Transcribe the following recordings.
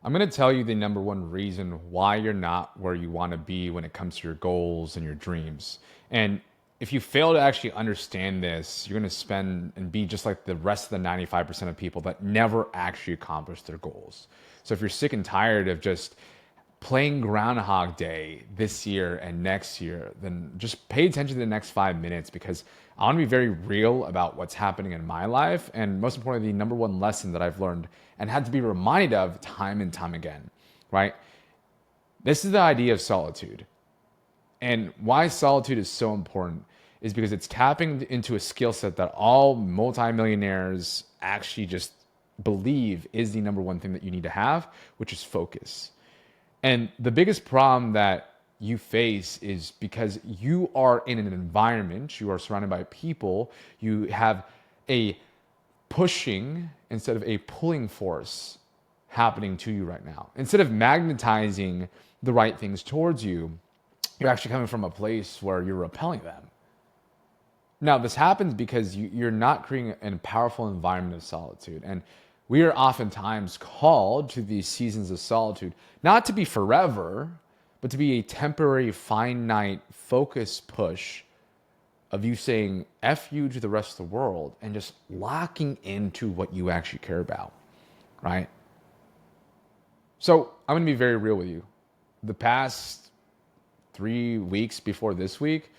I'm going to tell you the number one reason why you're not where you want to be when it comes to your goals and your dreams. And if you fail to actually understand this, you're going to spend and be just like the rest of the 95% of people that never actually accomplish their goals. So if you're sick and tired of just playing Groundhog Day this year and next year, then just pay attention to the next 5 minutes because I want to be very real about what's happening in my life. And most importantly, the number one lesson that I've learned and had to be reminded of time and time again, right? This is the idea of solitude. And why solitude is so important is because it's tapping into a skill set that all multimillionaires actually just believe is the number one thing that you need to have, which is focus. And the biggest problem that you face is because you are in an environment, you are surrounded by people, you have a pushing instead of a pulling force happening to you right now. Instead of magnetizing the right things towards you, you're actually coming from a place where you're repelling them. Now, this happens because you're not creating a powerful environment of solitude. And we are oftentimes called to these seasons of solitude, not to be forever, but to be a temporary, finite focus push of you saying F you to the rest of the world and just locking into what you actually care about, right? So I'm going to be very real with you. The past 3 weeks before this week,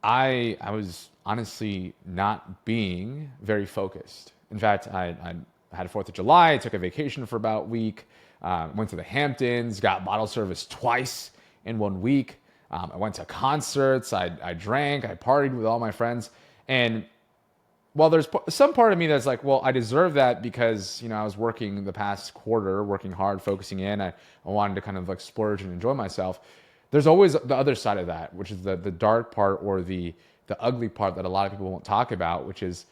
I was honestly not being very focused. In fact, I had a 4th of July. I took a vacation for about a week, went to the Hamptons, got bottle service twice in 1 week. I went to concerts, I drank, I partied with all my friends. And while there's some part of me that's like, well, I deserve that because, I was working the past quarter, working hard, focusing in. I wanted to kind of like splurge and enjoy myself. There's always the other side of that, which is the dark part or the ugly part that a lot of people won't talk about, which is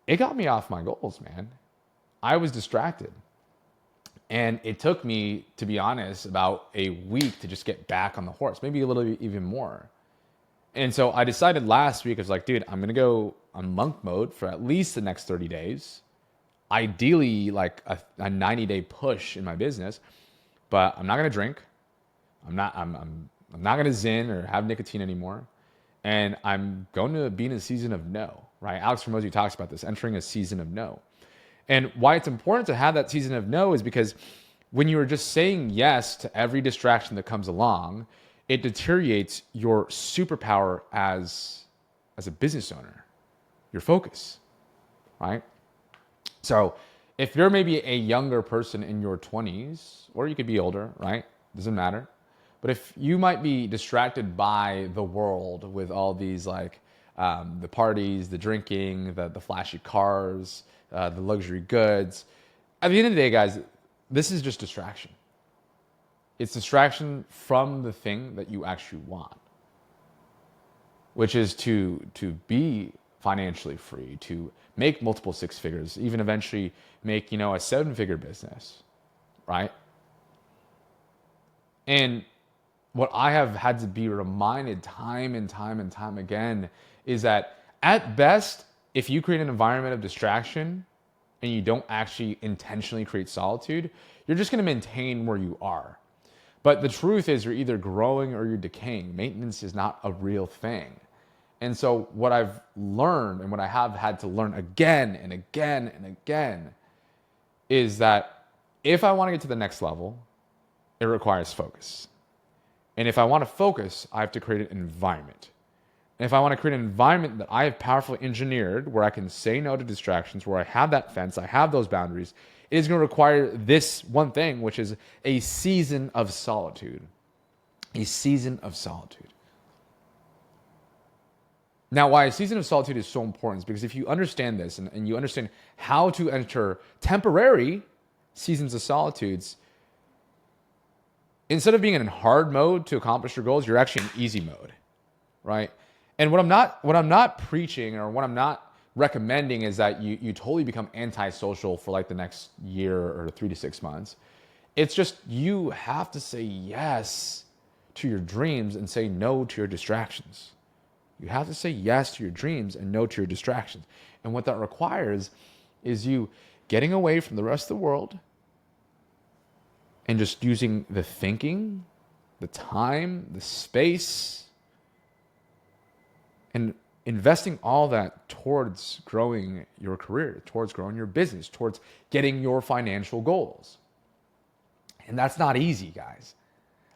it got me off my goals, man. I was distracted. And it took me, to be honest, about a week to just get back on the horse, maybe a little bit even more. And so I decided last week, I was like, dude, I'm going to go on monk mode for at least the next 30 days. Ideally, like a 90-day push in my business, but I'm not going to drink. I'm not going to zin or have nicotine anymore. And I'm going to be in a season of no, right? Alex Hormozi talks about this, entering a season of no. And why it's important to have that season of no is because when you are just saying yes to every distraction that comes along, it deteriorates your superpower as a business owner, your focus, right? So if you're maybe a younger person in your 20s, or you could be older, right? Doesn't matter. But if you might be distracted by the world with all these like the parties, the drinking, the flashy cars, the luxury goods, at the end of the day, guys, this is just distraction. It's distraction from the thing that you actually want, which is to be financially free, to make multiple 6 figures, even eventually make, a 7-figure business, right? And what I have had to be reminded time and time and time again is that at best, if you create an environment of distraction and you don't actually intentionally create solitude, you're just going to maintain where you are. But the truth is you're either growing or you're decaying. Maintenance is not a real thing. And so what I've learned and what I have had to learn again and again and again is that if I want to get to the next level, it requires focus. And if I want to focus, I have to create an environment. And if I want to create an environment that I have powerfully engineered where I can say no to distractions, where I have that fence, I have those boundaries, it is going to require this one thing, which is a season of solitude. A season of solitude. Now, why a season of solitude is so important is because if you understand this and you understand how to enter temporary seasons of solitudes, instead of being in hard mode to accomplish your goals, you're actually in easy mode, right? And what I'm not preaching or what I'm not recommending is that you totally become antisocial for like the next year or 3 to 6 months. It's just you have to say yes to your dreams and say no to your distractions. You have to say yes to your dreams and no to your distractions. And what that requires is you getting away from the rest of the world, and just using the thinking, the time, the space, and investing all that towards growing your career, towards growing your business, towards getting your financial goals. And that's not easy, guys.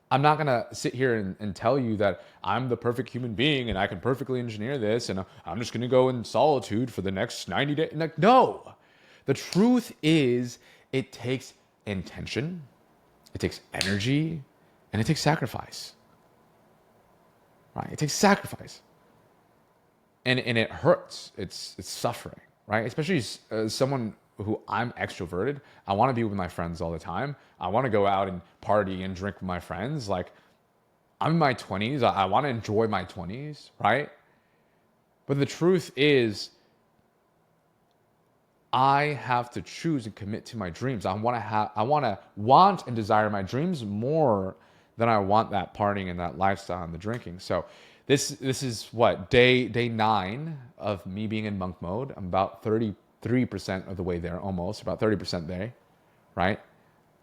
I'm not going to sit here and tell you that I'm the perfect human being and I can perfectly engineer this and I'm just going to go in solitude for the next 90 days. Like, no. The truth is, it takes intention, it takes energy, and it takes sacrifice. Right? It takes sacrifice. And it hurts. It's suffering, right? Especially as someone who I'm extroverted. I want to be with my friends all the time. I want to go out and party and drink with my friends. Like, I'm in my 20s. I want to enjoy my 20s, right? But the truth is, I have to choose and commit to my dreams. I want to want and desire my dreams more than I want that partying and that lifestyle and the drinking. So this is what, day 9 of me being in monk mode. I'm about 33% of the way there, almost about 30% there, right?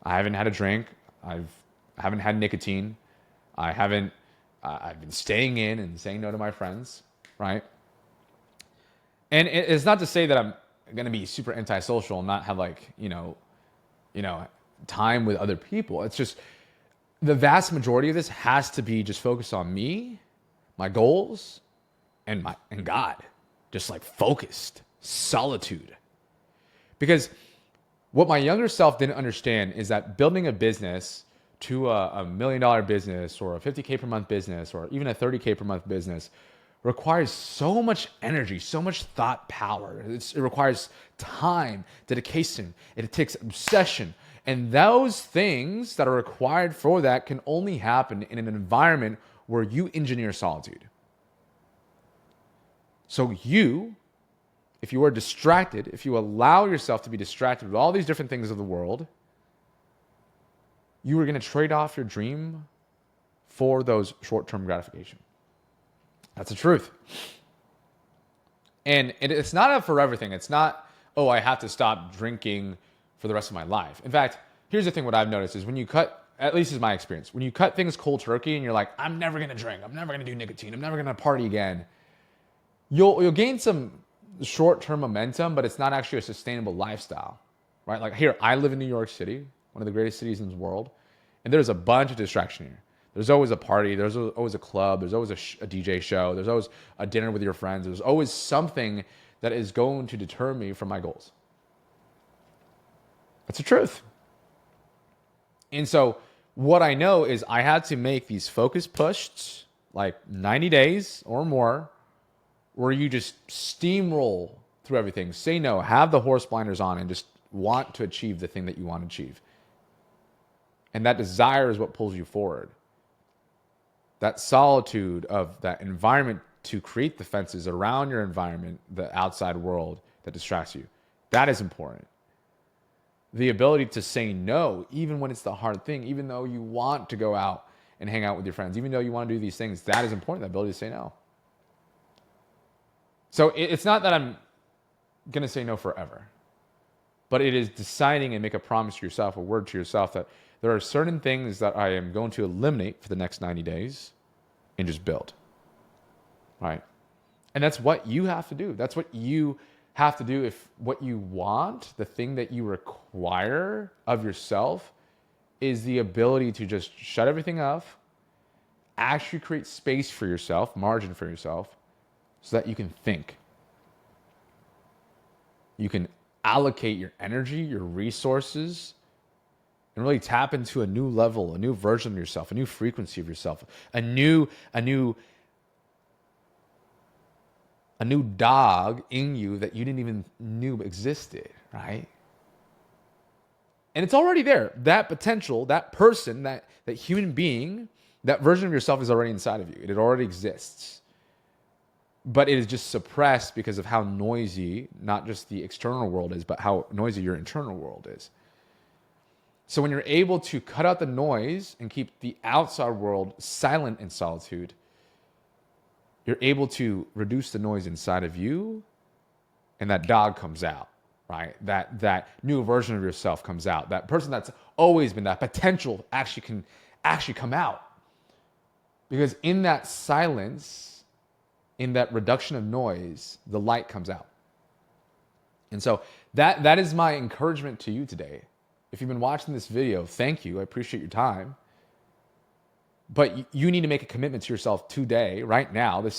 I haven't had a drink. I haven't had nicotine. I've been staying in and saying no to my friends, right? And it's not to say that I'm going to be super antisocial and not have time with other people. It's just the vast majority of this has to be just focused on me, my goals, and God. Just like focused. Solitude. Because what my younger self didn't understand is that building a business to a $1 million business or a 50K per month business or even a 30K per month business requires so much energy, so much thought power. It requires time, dedication. It takes obsession. And those things that are required for that can only happen in an environment where you engineer solitude. So if you are distracted, if you allow yourself to be distracted with all these different things of the world, you are going to trade off your dream for those short-term gratification. That's the truth. And it's not a forever thing. It's not, oh, I have to stop drinking for the rest of my life. In fact, here's the thing, what I've noticed is when you cut, at least is my experience, when you cut things cold turkey and you're like, I'm never going to drink, I'm never going to do nicotine, I'm never going to party again, you'll gain some short-term momentum, but it's not actually a sustainable lifestyle, right? Like here, I live in New York City, one of the greatest cities in the world, and there's a bunch of distraction here. There's always a party, there's always a club, there's always a DJ show, there's always a dinner with your friends, there's always something that is going to deter me from my goals. That's the truth. And so what I know is I had to make these focus pushes, like 90 days or more, where you just steamroll through everything, say no, have the horse blinders on, and just want to achieve the thing that you want to achieve. And that desire is what pulls you forward. That solitude of that environment to create the fences around your environment, the outside world that distracts you, that is important. The ability to say no, even when it's the hard thing, even though you want to go out and hang out with your friends, even though you want to do these things, that is important, the ability to say no. So it's not that I'm going to say no forever, but it is deciding and make a promise to yourself, a word to yourself that there are certain things that I am going to eliminate for the next 90 days and just build, right? And that's what you have to do. That's what you have to do if what you want, the thing that you require of yourself is the ability to just shut everything off, actually create space for yourself, margin for yourself, so that you can think. You can allocate your energy, your resources, and really tap into a new level, a new version of yourself, a new frequency of yourself, a new dog in you that you didn't even knew existed, right? And it's already there. That potential, that person, that human being, that version of yourself is already inside of you. It already exists. But it is just suppressed because of how noisy, not just the external world is, but how noisy your internal world is. So when you're able to cut out the noise and keep the outside world silent in solitude, you're able to reduce the noise inside of you, and that dog comes out, right? That new version of yourself comes out. That person that's always been that potential actually can actually come out. Because in that silence, in that reduction of noise, the light comes out. And so that is my encouragement to you today. If you've been watching this video, thank you. I appreciate your time. But you need to make a commitment to yourself today, right now. If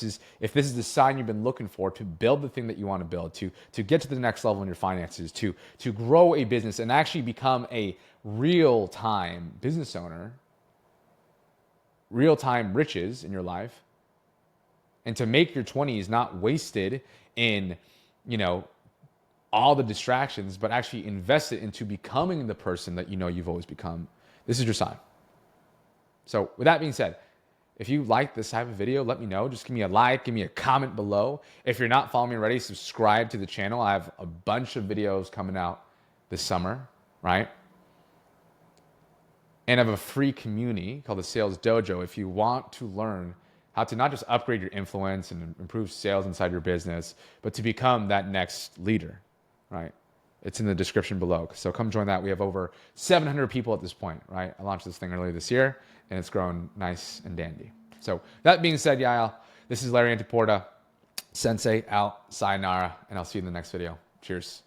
this is the sign you've been looking for to build the thing that you want to build, to get to the next level in your finances, to grow a business and actually become a real-time business owner, real-time riches in your life, and to make your 20s not wasted in, all the distractions, but actually invest it into becoming the person that you've always become. This is your sign. So with that being said, if you like this type of video, let me know. Just give me a like, give me a comment below. If you're not following me already, subscribe to the channel. I have a bunch of videos coming out this summer, right? And I have a free community called the Sales Dojo if you want to learn how to not just upgrade your influence and improve sales inside your business, but to become that next leader, right? It's in the description below. So come join that. We have over 700 people at this point, right? I launched this thing earlier this year, and it's grown nice and dandy. So that being said, Yael, this is Larry Antiporta, Sensei out, sayonara, and I'll see you in the next video. Cheers.